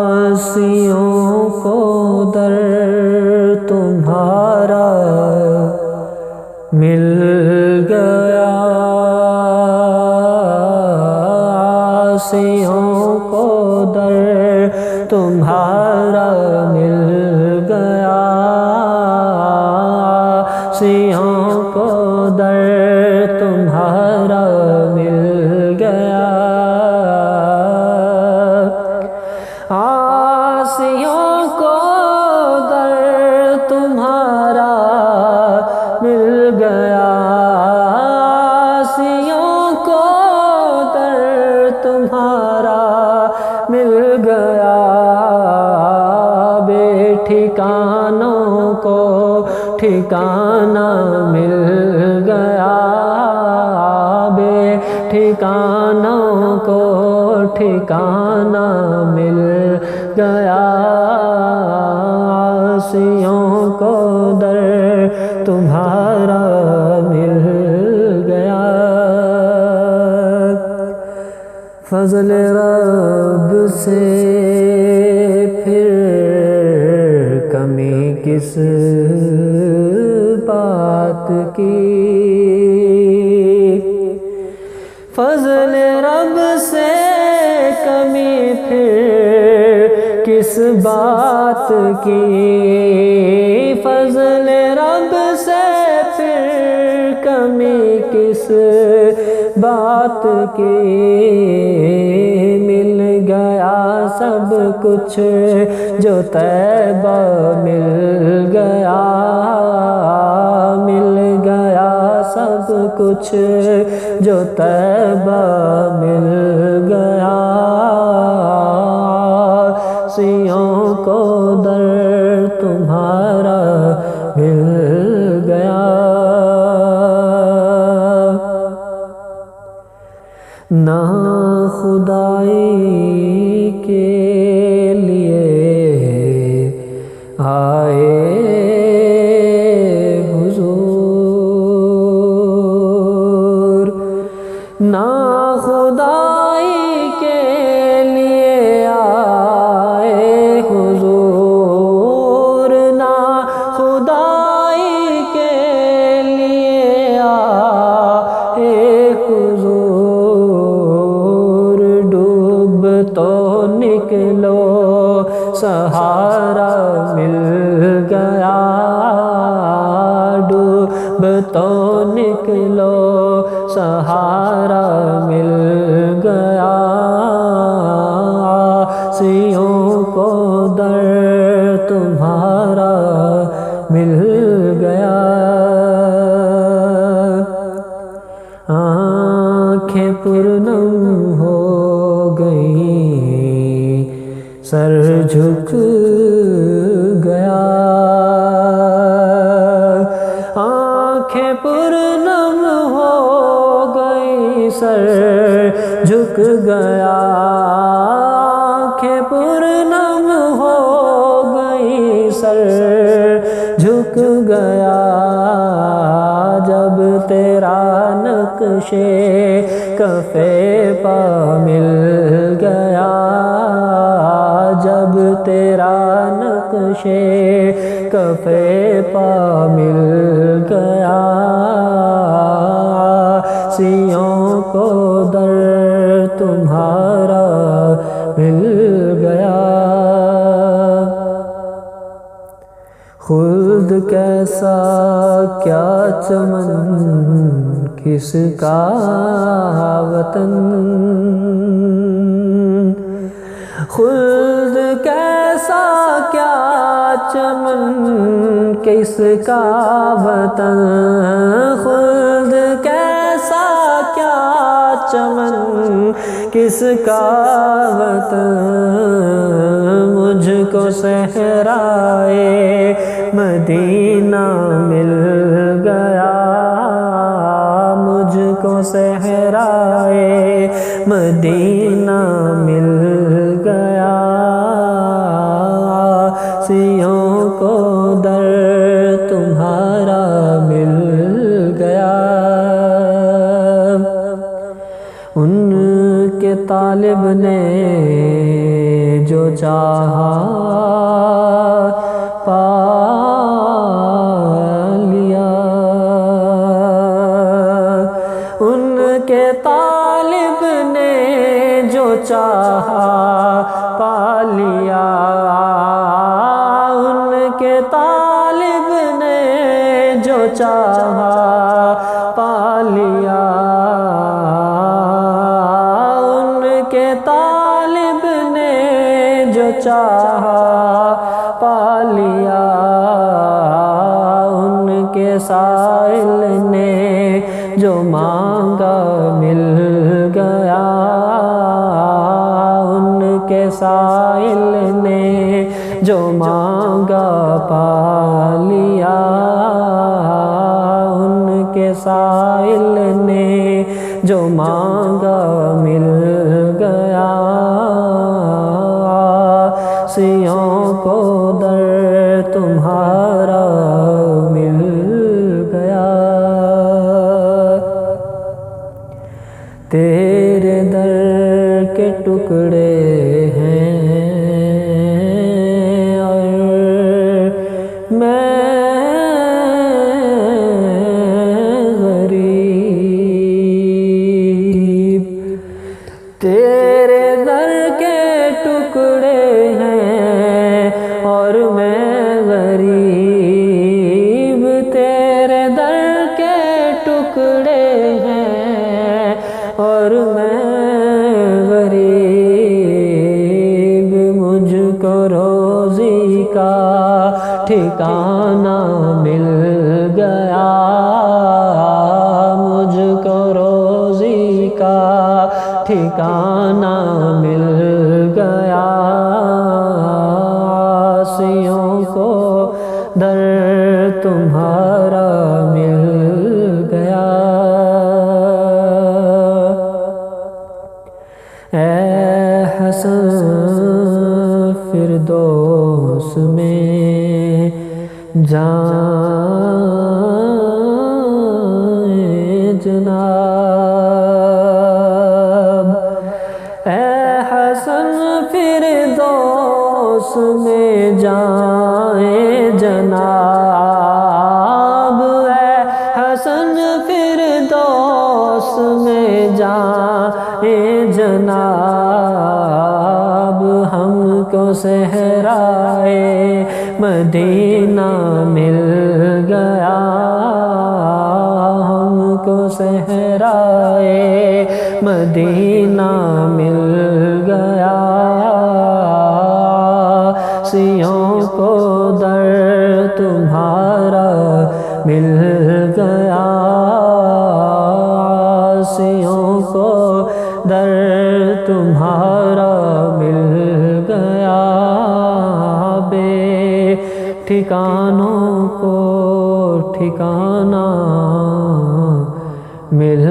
عاصیوں کو در تمہارا مل گیا، عاصیوں کو در تمہارا مل گیا، عاصیوں کو در تمہارا مل گیا، عاصیوں کو در تمہارا مل گیا، عاصیوں کو در تمہارا مل گیا، بے ٹھکانوں کو ٹھکانہ مل گیا، بے ٹھکانوں کو ٹھکانہ مل گیا، عاصیوں کو در تمہارا مل گیا، فضل رب سے پھر کمی کس بات کی، فضل رب سے کمی پھر کس بات کی، فضل رب سے پھر کمی کس بات کی، مل گیا سب کچھ جو طیبہ مل گیا، مل گیا سب کچھ جو طیبہ مل گیا، عاصیوں کو در تمہارا مل گیا، نہ خدائی کے لیے آئے حضور، نہ خدائی کے لیے آئے حضور، نہ خدائی کے لیے آئے حضور، ڈوب تو نکلو سہارا مل گیا، ڈوب تو نکلو سہارا مل گیا، عاصیوں کو در تمہارا مل گیا، آنکھیں پرنم ہو گئیں، سر جھک گیا، آنکھیں پرنم ہو گئی، سر جھک گیا، آنکھیں پرنم ہو گئی، سر جھک گیا، جب تیرا نقش کف پا مل گیا، جب تیرا نقش کف پا مل گیا، عاصیوں کو در تمہارا مل گیا، خلد کیسا کیا چمن کس کا وطن، خلد کیسا کیا چمن کس کا وطن، خلد کیسا کیا چمن کس کا وطن، مجھ کو صحرائے مدینہ مل گیا، مجھ کو صحرائے مدینہ مل گیا، عاصیوں کو در تمہارا مل گیا، ان کے طالب نے جو چاہا پا لیا، ان کے طالب نے جو چاہا پا لیا، ان کے طالب نے جو چاہا پا لیا، ان کے طالب نے جو چاہا پا لیا، ان کے سائل نے جو مانگا مل گیا، ان کے سائل نے جو مانگا پا لیا، ان کے سائل نے جو مانگا مل گیا، سیوں کو در تمہارا مل گیا، تیرے در کے ٹکڑے ہیں اور میں غریب، تیرے در کے ٹکڑے ہیں اور میں غریب، تیرے در کے ٹکڑے ہیں اور میں غریب، مجھ کو روزی کا ٹھکانہ مل گیا، مجھ کو روزی کا ٹھکانہ مل گیا، سیوں کو در تمہارا مل گیا، اے حسن فردوس میں جائیں جناب، اے حسن فردوس میں جائیں جناب، اے حسن فردوس میں جائیں جناب، ہم کو صحرائے مدینہ مل گیا، ہم کو صحرائے مدینہ مل گیا، سیوں کو در تمہارا مل گیا، سیوں کو در تمہارا مل گیا، بے ٹھکانوں کو ٹھکانہ مل